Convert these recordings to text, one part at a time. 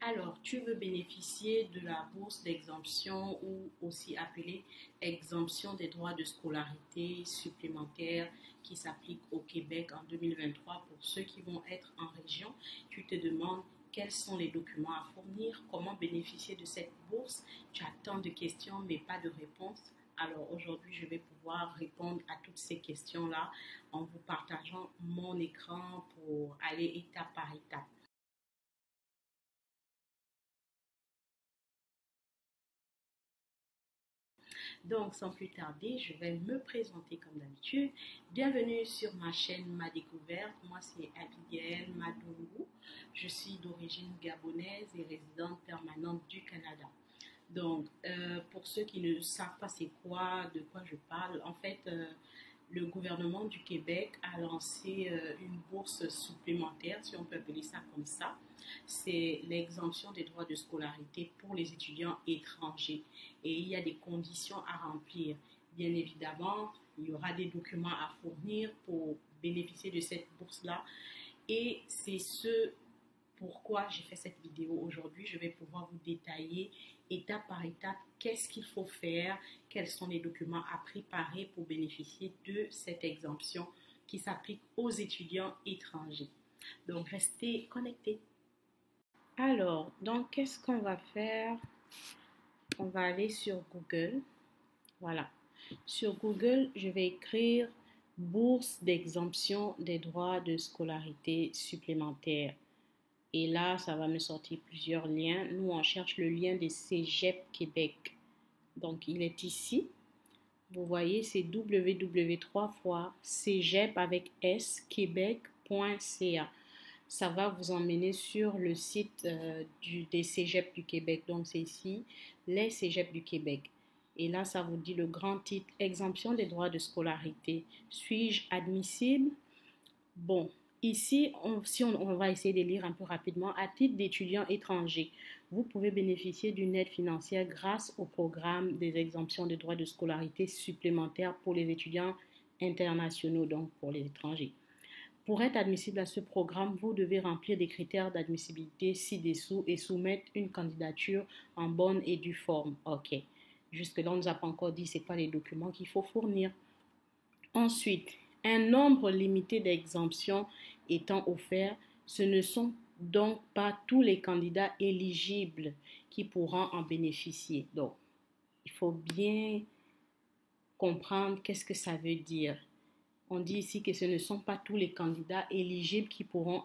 Alors, tu veux bénéficier de la bourse d'exemption ou aussi appelée exemption des droits de scolarité supplémentaires qui s'applique au Québec en 2023 pour ceux qui vont être en région. Tu te demandes quels sont les documents à fournir, comment bénéficier de cette bourse. Tu as tant de questions mais pas de réponses. Alors aujourd'hui, je vais pouvoir répondre à toutes ces questions-là en vous partageant mon écran pour aller étape par étape. Donc, sans plus tarder, je vais me présenter comme d'habitude. Bienvenue sur ma chaîne Ma Découverte. Moi, c'est Abigail Madungu. Je suis d'origine gabonaise et résidente permanente du Canada. Donc, pour ceux qui ne savent pas c'est quoi, de quoi je parle, en fait, le gouvernement du Québec a lancé une bourse supplémentaire, si on peut appeler ça comme ça. C'est l'exemption des droits de scolarité pour les étudiants étrangers. Et il y a des conditions à remplir. Bien évidemment, il y aura des documents à fournir pour bénéficier de cette bourse-là. Et c'est ce pourquoi j'ai fait cette vidéo aujourd'hui. Je vais pouvoir vous détailler étape par étape qu'est-ce qu'il faut faire, quels sont les documents à préparer pour bénéficier de cette exemption qui s'applique aux étudiants étrangers. Donc, restez connectés. Alors, donc, qu'est-ce qu'on va faire? On va aller sur Google. Voilà. Sur Google, je vais écrire bourse d'exemption des droits de scolarité supplémentaires. Et là, ça va me sortir plusieurs liens. Nous, on cherche le lien des Cégep Québec. Donc, il est ici. Vous voyez, c'est www.cégep avec s québec.ca. Ça va vous emmener sur le site des Cégep du Québec. Donc, c'est ici, les Cégep du Québec. Et là, ça vous dit le grand titre, exemption des droits de scolarité. Suis-je admissible? Bon, ici, on va essayer de lire un peu rapidement. À titre d'étudiant étranger, vous pouvez bénéficier d'une aide financière grâce au programme des exemptions de droits de scolarité supplémentaires pour les étudiants internationaux, donc pour les étrangers. Pour être admissible à ce programme, vous devez remplir des critères d'admissibilité ci-dessous et soumettre une candidature en bonne et due forme. OK. Jusque-là, on ne nous a pas encore dit c'est quoi les documents qu'il faut fournir. Ensuite, un nombre limité d'exemptions étant offerts, ce ne sont donc pas tous les candidats éligibles qui pourront en bénéficier. Donc, il faut bien comprendre qu'est-ce que ça veut dire. On dit ici que ce ne sont pas tous les candidats éligibles qui pourront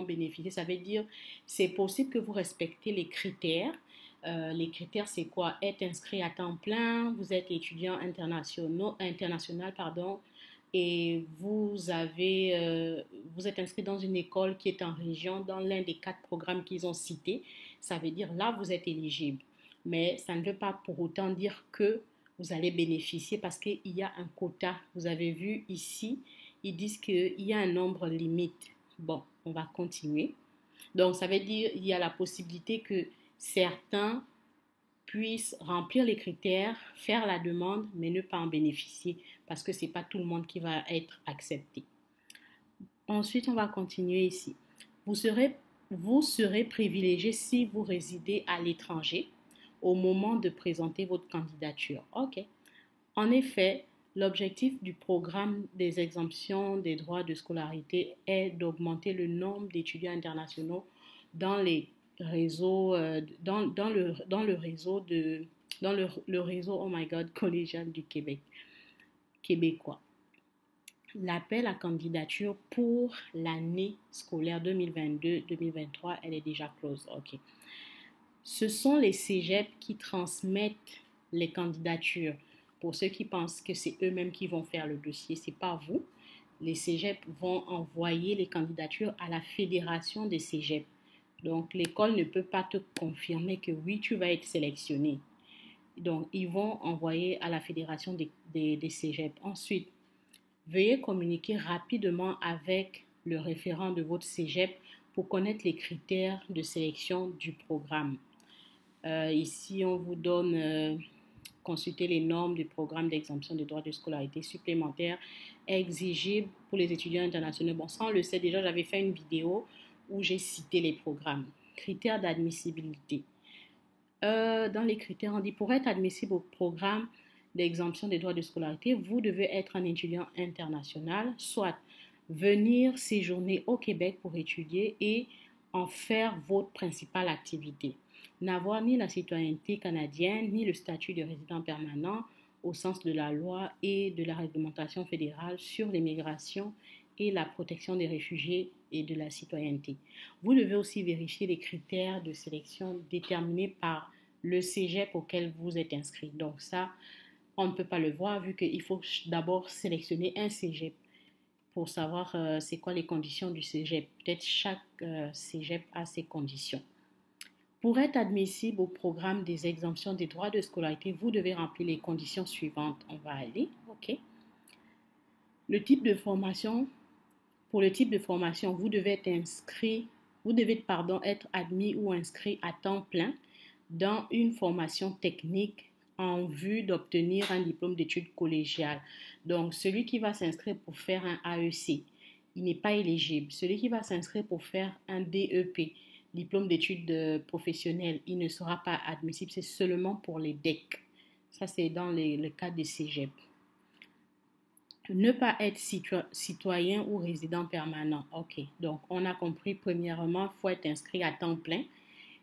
bénéficier. Ça veut dire c'est possible que vous respectez les critères. Les critères, c'est quoi? Être inscrit à temps plein, vous êtes étudiant international, et vous êtes inscrit dans une école qui est en région, dans l'un des 4 programmes qu'ils ont cités. Ça veut dire là, vous êtes éligible. Mais ça ne veut pas pour autant dire que vous allez bénéficier parce qu'il y a un quota. Vous avez vu ici, ils disent qu'il y a un nombre limite. Bon, on va continuer. Donc, ça veut dire qu'il y a la possibilité que certains puissent remplir les critères, faire la demande, mais ne pas en bénéficier parce que ce n'est pas tout le monde qui va être accepté. Ensuite, on va continuer ici. Vous serez privilégié si vous résidez à l'étranger au moment de présenter votre candidature. OK. En effet, l'objectif du programme des exemptions des droits de scolarité est d'augmenter le nombre d'étudiants internationaux dans les réseaux, le réseau, oh my God, collégial du Québec, québécois. L'appel à candidature pour l'année scolaire 2022-2023, elle est déjà close. OK. Ce sont les cégeps qui transmettent les candidatures. Pour ceux qui pensent que c'est eux-mêmes qui vont faire le dossier, ce n'est pas vous. Les cégeps vont envoyer les candidatures à la fédération des cégeps. Donc, l'école ne peut pas te confirmer que oui, tu vas être sélectionné. Donc, ils vont envoyer à la fédération des cégeps. Ensuite, veuillez communiquer rapidement avec le référent de votre cégep pour connaître les critères de sélection du programme. Ici, on vous donne consulter les normes du programme d'exemption des droits de scolarité supplémentaires exigibles pour les étudiants internationaux. Bon, ça, on le sait déjà, j'avais fait une vidéo où j'ai cité les programmes. critères d'admissibilité. Dans les critères, on dit pour être admissible au programme d'exemption des droits de scolarité, vous devez être un étudiant international, soit venir séjourner au Québec pour étudier et en faire votre principale activité. N'avoir ni la citoyenneté canadienne, ni le statut de résident permanent au sens de la loi et de la réglementation fédérale sur l'immigration et la protection des réfugiés et de la citoyenneté. Vous devez aussi vérifier les critères de sélection déterminés par le cégep auquel vous êtes inscrit. Donc ça, on ne peut pas le voir vu qu'il faut d'abord sélectionner un cégep pour savoir c'est quoi les conditions du cégep. Peut-être chaque cégep a ses conditions. Pour être admissible au programme des exemptions des droits de scolarité, vous devez remplir les conditions suivantes. On va aller, ok. Le type de formation, pour le type de formation, vous devez être être admis ou inscrit à temps plein dans une formation technique en vue d'obtenir un diplôme d'études collégiales. Donc, celui qui va s'inscrire pour faire un AEC, il n'est pas éligible. Celui qui va s'inscrire pour faire un DEP, diplôme d'études professionnelles, il ne sera pas admissible. C'est seulement pour les DEC. Ça, c'est dans le cas des cégep. Ne pas être citoyen ou résident permanent. OK. Donc, on a compris, premièrement, il faut être inscrit à temps plein.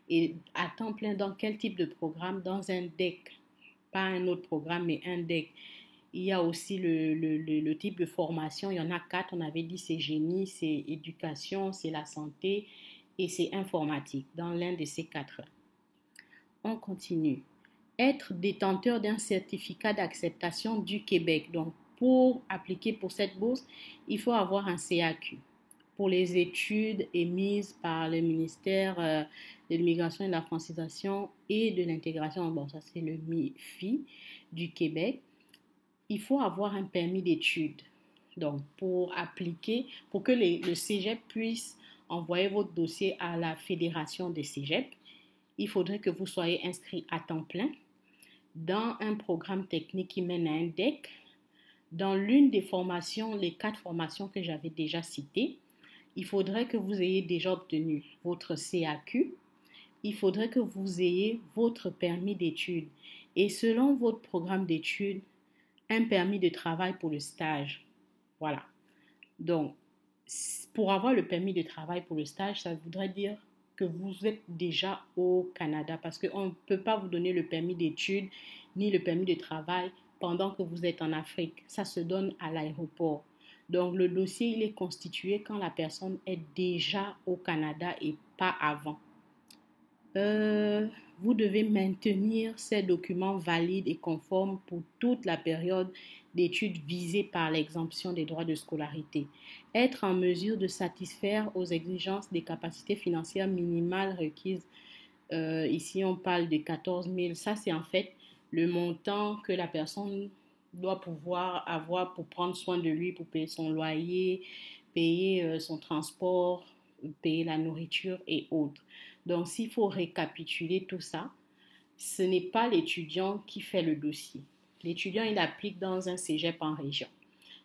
Et à temps plein, dans quel type de programme? Dans un DEC. Pas un autre programme, mais un DEC. Il y a aussi le type de formation. Il y en a 4. On avait dit c'est génie, c'est éducation, c'est la santé et c'est informatique. Dans l'un de ces 4. On continue. Être détenteur d'un certificat d'acceptation du Québec. Donc, pour appliquer pour cette bourse, il faut avoir un CAQ. Pour les études émises par le ministère de l'Immigration et de la Francisation et de l'Intégration, bon, ça c'est le MIFI du Québec, il faut avoir un permis d'études. Donc, pour appliquer, pour que le cégep puisse envoyer votre dossier à la Fédération des cégeps, il faudrait que vous soyez inscrit à temps plein dans un programme technique qui mène à un DEC, dans l'une des formations, les 4 formations que j'avais déjà citées. Il faudrait que vous ayez déjà obtenu votre CAQ. Il faudrait que vous ayez votre permis d'études. Et selon votre programme d'études, un permis de travail pour le stage. Voilà. Donc, pour avoir le permis de travail pour le stage, ça voudrait dire que vous êtes déjà au Canada parce qu'on ne peut pas vous donner le permis d'études ni le permis de travail pendant que vous êtes en Afrique. Ça se donne à l'aéroport. Donc, le dossier, il est constitué quand la personne est déjà au Canada et pas avant. Vous devez maintenir ces documents valides et conformes pour toute la période d'études visée par l'exemption des droits de scolarité. Être en mesure de satisfaire aux exigences des capacités financières minimales requises. Ici, on parle de 14 000. Ça, c'est en fait le montant que la personne doit pouvoir avoir pour prendre soin de lui, pour payer son loyer, payer son transport, payer la nourriture et autres. Donc, s'il faut récapituler tout ça, ce n'est pas l'étudiant qui fait le dossier. L'étudiant, il applique dans un cégep en région.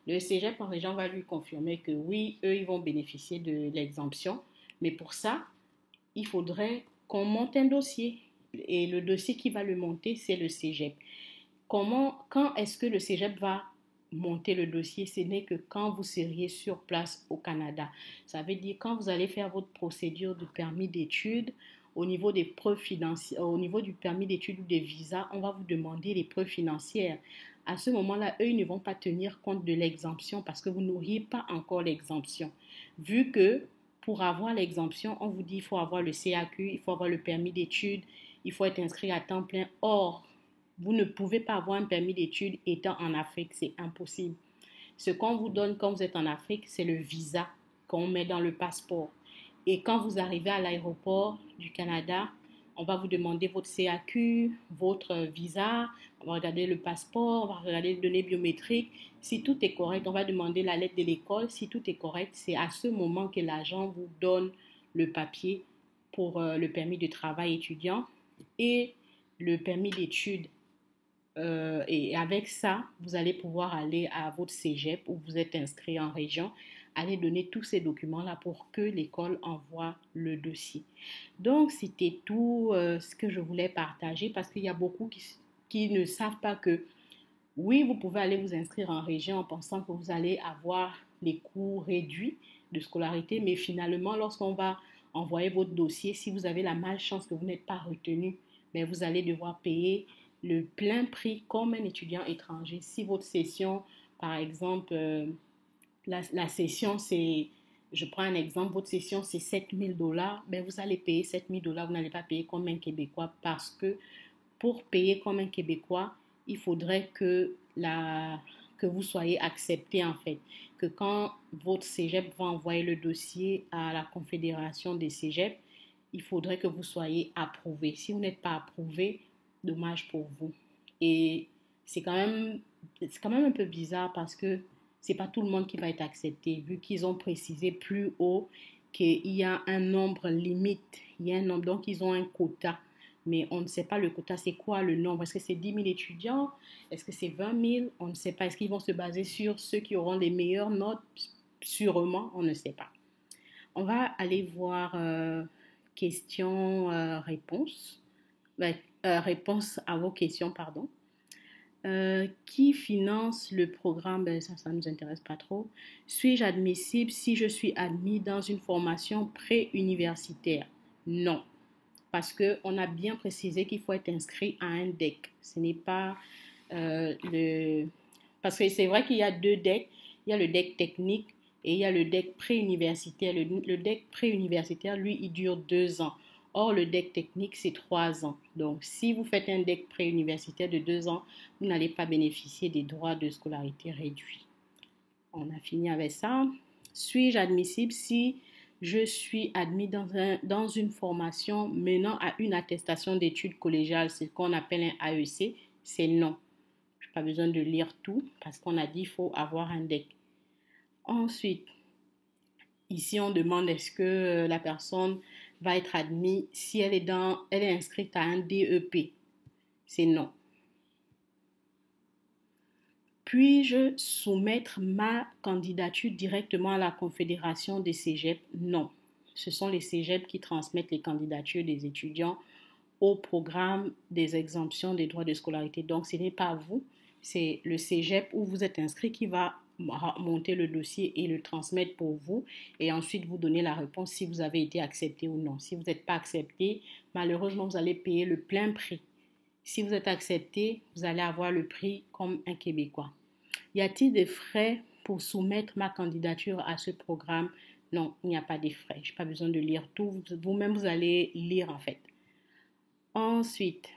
Le cégep en région va lui confirmer que oui, eux, ils vont bénéficier de l'exemption. Mais pour ça, il faudrait qu'on monte un dossier. Et le dossier qui va le monter, c'est le cégep. Quand est-ce que le cégep va monter le dossier? Ce n'est que quand vous seriez sur place au Canada. Ça veut dire quand vous allez faire votre procédure de permis d'études, au niveau des preuves financières, au niveau du permis d'études ou des visas, on va vous demander les preuves financières. À ce moment-là, eux, ils ne vont pas tenir compte de l'exemption parce que vous n'auriez pas encore l'exemption. Vu que pour avoir l'exemption, on vous dit qu'il faut avoir le CAQ, il faut avoir le permis d'études, il faut être inscrit à temps plein. Or, vous ne pouvez pas avoir un permis d'études étant en Afrique, c'est impossible. Ce qu'on vous donne quand vous êtes en Afrique, c'est le visa qu'on met dans le passeport. Et quand vous arrivez à l'aéroport du Canada, on va vous demander votre CAQ, votre visa, on va regarder le passeport, on va regarder les données biométriques. Si tout est correct, on va demander la lettre de l'école. Si tout est correct, c'est à ce moment que l'agent vous donne le papier pour le permis de travail étudiant et le permis d'études. Et avec ça, vous allez pouvoir aller à votre cégep où vous êtes inscrit en région allez donner tous ces documents-là pour que l'école envoie le dossier. Donc, c'était tout ce que je voulais partager parce qu'il y a beaucoup qui ne savent pas que oui, vous pouvez aller vous inscrire en région en pensant que vous allez avoir les coûts réduits de scolarité, mais finalement, lorsqu'on va envoyer votre dossier, si vous avez la malchance que vous n'êtes pas retenu, mais vous allez devoir payer le plein prix comme un étudiant étranger. Si votre session, par exemple, la session, c'est, je prends un exemple, votre session, c'est 7 000 $, ben vous allez payer 7 000 $, vous n'allez pas payer comme un Québécois parce que pour payer comme un Québécois, il faudrait que vous soyez accepté en fait. Que quand votre cégep va envoyer le dossier à la Confédération des cégeps, il faudrait que vous soyez approuvé. Si vous n'êtes pas approuvé, dommage pour vous. Et c'est quand même, c'est quand même un peu bizarre parce que c'est pas tout le monde qui va être accepté, vu qu'ils ont précisé plus haut qu'il y a un nombre limite. Il y a un nombre, donc ils ont un quota. Mais on ne sait pas le quota, c'est quoi le nombre? Est-ce que c'est 10 000 étudiants? Est-ce que c'est 20 000? On ne sait pas. Est-ce qu'ils vont se baser sur ceux qui auront les meilleures notes? Sûrement, on ne sait pas. On va aller voir questions-réponses. Réponse à vos questions, pardon. Qui finance le programme? Ça ne nous intéresse pas trop. Suis-je admissible si je suis admis dans une formation pré-universitaire? Non, parce qu'on a bien précisé qu'il faut être inscrit à un DEC. Ce n'est pas le... Parce que c'est vrai qu'il y a deux DEC. Il y a le DEC technique et il y a le DEC pré-universitaire. Le DEC pré-universitaire, lui, il dure 2 ans. Or, le DEC technique, c'est 3 ans. Donc, si vous faites un DEC pré-universitaire de 2 ans, vous n'allez pas bénéficier des droits de scolarité réduits. On a fini avec ça. Suis-je admissible si je suis admis dans une formation menant à une attestation d'études collégiales, c'est ce qu'on appelle un AEC? C'est non. Je n'ai pas besoin de lire tout parce qu'on a dit qu'il faut avoir un DEC. Ensuite, ici on demande est-ce que la personne va être admise si elle est inscrite à un DEP. C'est non. Puis-je soumettre ma candidature directement à la Confédération des cégeps? Non. Ce sont les cégeps qui transmettent les candidatures des étudiants au programme des exemptions des droits de scolarité. Donc, ce n'est pas vous, c'est le cégep où vous êtes inscrit qui va monter le dossier et le transmettre pour vous et ensuite vous donner la réponse si vous avez été accepté ou non. Si vous n'êtes pas accepté, malheureusement, vous allez payer le plein prix. Si vous êtes accepté, vous allez avoir le prix comme un Québécois. Y a-t-il des frais pour soumettre ma candidature à ce programme? Non, il n'y a pas de frais. Je n'ai pas besoin de lire tout. Vous-même, vous allez lire en fait. Ensuite,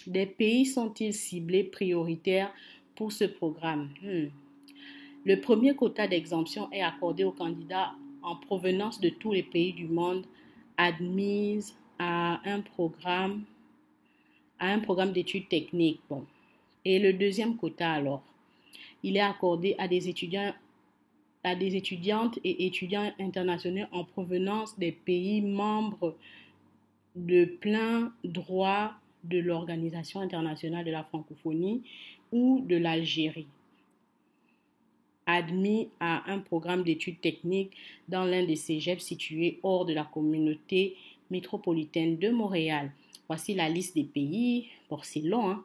des pays sont-ils ciblés prioritaires pour ce programme? Le premier quota d'exemption est accordé aux candidats en provenance de tous les pays du monde admis à un programme d'études techniques. Bon. Et le deuxième quota alors, il est accordé à des étudiantes et étudiants internationaux en provenance des pays membres de plein droit de l'Organisation internationale de la francophonie ou de l'Algérie, admis à un programme d'études techniques dans l'un des cégeps situés hors de la communauté métropolitaine de Montréal. Voici la liste des pays. Bon, c'est long, hein?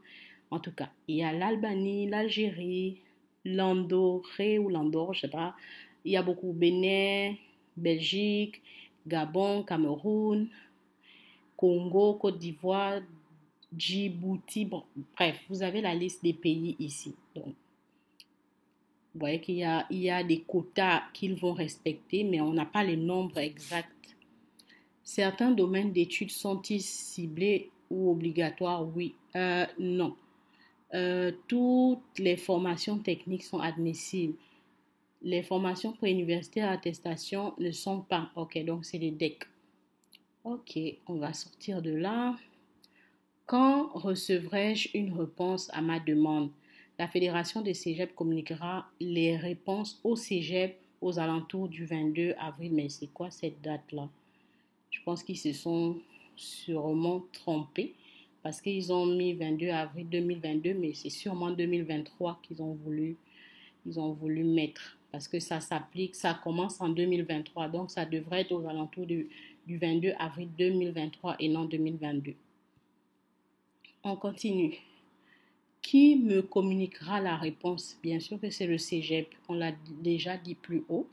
En tout cas, il y a l'Albanie, l'Algérie, l'Andorre ou l'Andorre, je ne sais pas. Il y a beaucoup Bénin, Belgique, Gabon, Cameroun, Congo, Côte d'Ivoire, Djibouti. Bon, bref, vous avez la liste des pays ici. Donc, vous voyez qu'il y a des quotas qu'ils vont respecter, mais on n'a pas les nombres exacts. Certains domaines d'études sont-ils ciblés ou obligatoires? Oui. Non. Toutes les formations techniques sont admissibles. Les formations préuniversitaires à attestation ne sont pas. Ok, donc c'est les DEC. Ok, on va sortir de là. Quand recevrai-je une réponse à ma demande? La Fédération des cégeps communiquera les réponses au cégep aux alentours du 22 avril. Mais c'est quoi cette date-là? Je pense qu'ils se sont sûrement trompés parce qu'ils ont mis 22 avril 2022, mais c'est sûrement 2023 qu'ils ont voulu mettre. parce que ça s'applique, ça commence en 2023, donc ça devrait être aux alentours du 22 avril 2023 et non 2022. On continue. Qui me communiquera la réponse? Bien sûr que c'est le cégep, on l'a déjà dit plus haut.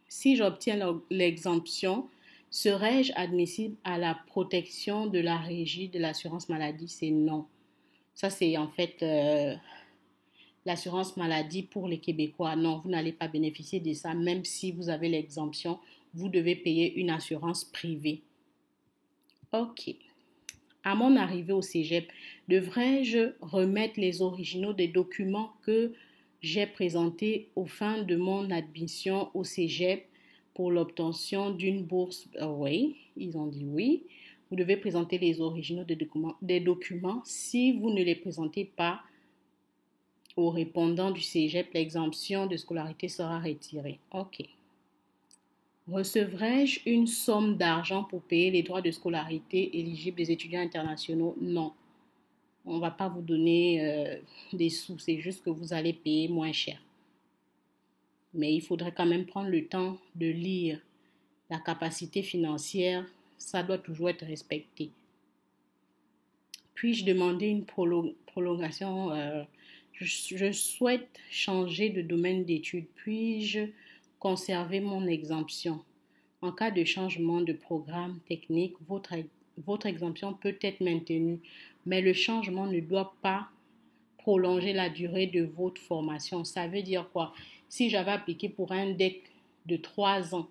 Si j'obtiens l'exemption, serais-je admissible à la protection de la régie de l'assurance maladie? C'est non. Ça, c'est en fait l'assurance maladie pour les Québécois. Non, vous n'allez pas bénéficier de ça, même si vous avez l'exemption. Vous devez payer une assurance privée. OK. À mon arrivée au cégep, devrais-je remettre les originaux des documents que j'ai présentés aux fins de mon admission au cégep pour l'obtention d'une bourse? Oui, ils ont dit oui. Vous devez présenter les originaux des documents. Si vous ne les présentez pas aux répondants du cégep, l'exemption de scolarité sera retirée. OK. Recevrai-je une somme d'argent pour payer les droits de scolarité éligibles des étudiants internationaux? Non. On ne va pas vous donner des sous, c'est juste que vous allez payer moins cher. Mais il faudrait quand même prendre le temps de lire. La capacité financière, ça doit toujours être respecté. Puis-je demander une prolongation? Je souhaite changer de domaine d'études. Puis-je conserver mon exemption? En cas de changement de programme technique, votre exemption peut être maintenue, mais le changement ne doit pas prolonger la durée de votre formation. Ça veut dire quoi? Si j'avais appliqué pour un DEC de 3 ans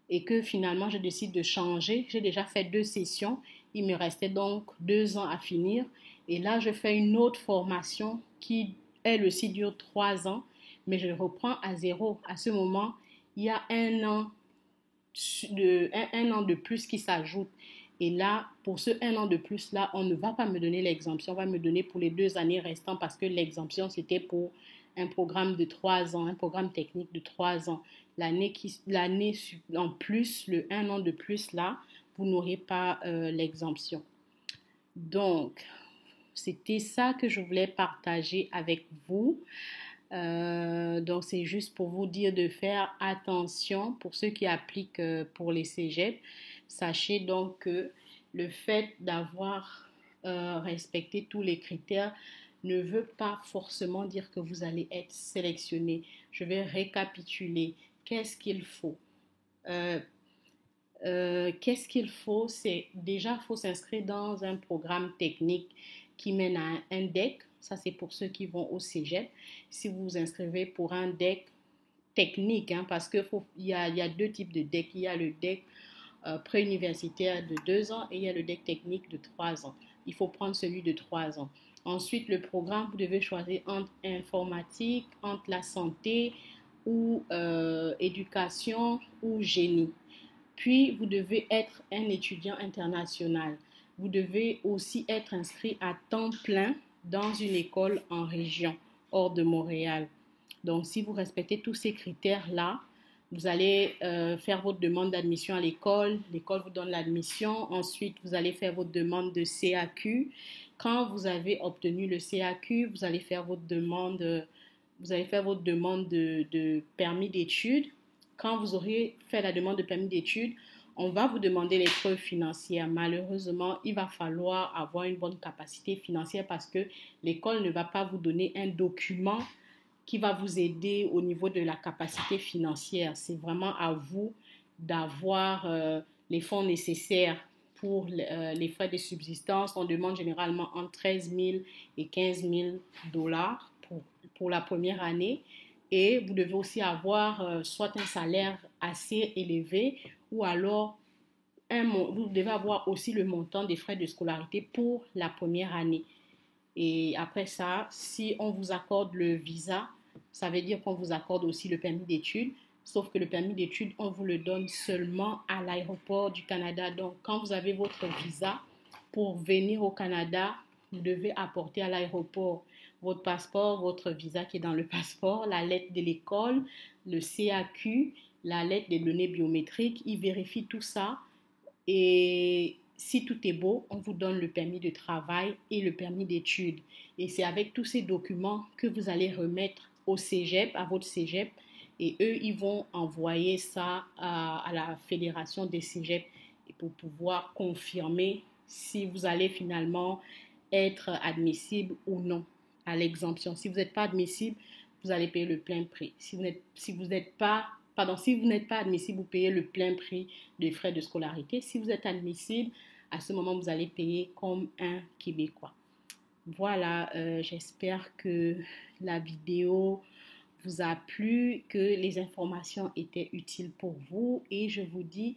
et que finalement je décide de changer, j'ai déjà fait 2 sessions, il me restait donc 2 ans à finir, et là je fais une autre formation qui elle aussi dure 3 ans, mais je reprends à zéro. À ce moment, il y a un an de plus qui s'ajoute. Et là, pour ce 1 an de plus, là, on ne va pas me donner l'exemption, on va me donner pour les 2 années restantes parce que l'exemption, c'était pour un programme de 3 ans, un programme technique de 3 ans. L'année en plus, le 1 an de plus, là, vous n'aurez pas l'exemption. Donc, c'était ça que je voulais partager avec vous. Donc, c'est juste pour vous dire de faire attention pour ceux qui appliquent pour les cégeps. Sachez donc que le fait d'avoir respecté tous les critères ne veut pas forcément dire que vous allez être sélectionné. Je vais récapituler. Qu'est-ce qu'il faut? Qu'est-ce qu'il faut? C'est déjà, il faut s'inscrire dans un programme technique qui mène à un DEC. Ça, c'est pour ceux qui vont au cégep. Si vous vous inscrivez pour un DEC technique, parce qu'il y a 2 types de DEC. Il y a le DEC préuniversitaire de 2 ans et il y a le DEC technique de 3 ans. Il faut prendre celui de 3 ans. Ensuite, le programme, vous devez choisir entre informatique, entre la santé ou éducation ou génie. Puis, vous devez être un étudiant international. Vous devez aussi être inscrit à temps plein dans une école en région, hors de Montréal. Donc, si vous respectez tous ces critères-là, vous allez faire votre demande d'admission à l'école. L'école vous donne l'admission. Ensuite, vous allez faire votre demande de CAQ. Quand vous avez obtenu le CAQ, vous allez faire votre demande, de permis d'études. Quand vous aurez fait la demande de permis d'études, on va vous demander les preuves financières. Malheureusement, il va falloir avoir une bonne capacité financière parce que l'école ne va pas vous donner un document qui va vous aider au niveau de la capacité financière. C'est vraiment à vous d'avoir les fonds nécessaires pour les frais de subsistance. On demande généralement entre 13 000 et 15 000 dollars pour la première année. Et vous devez aussi avoir soit un salaire assez élevé ou alors vous devez avoir aussi le montant des frais de scolarité pour la première année. Et après ça, si on vous accorde le visa, ça veut dire qu'on vous accorde aussi le permis d'études. Sauf que le permis d'études, on vous le donne seulement à l'aéroport du Canada. Donc, quand vous avez votre visa pour venir au Canada, vous devez apporter à l'aéroport votre passeport, votre visa qui est dans le passeport, la lettre de l'école, le CAQ, la lettre des données biométriques. Ils vérifient tout ça et si tout est beau, on vous donne le permis de travail et le permis d'études. Et c'est avec tous ces documents que vous allez remettre au cégep, à votre cégep, et eux, ils vont envoyer ça à la fédération des cégeps pour pouvoir confirmer si vous allez finalement être admissible ou non à l'exemption. Si vous n'êtes pas admissible, vous allez payer le plein prix. Si vous n'êtes pas, pardon, si vous n'êtes pas admissible, vous payez le plein prix des frais de scolarité. Si vous êtes admissible, à ce moment, vous allez payer comme un Québécois. Voilà, j'espère que la vidéo vous a plu, que les informations étaient utiles pour vous et je vous dis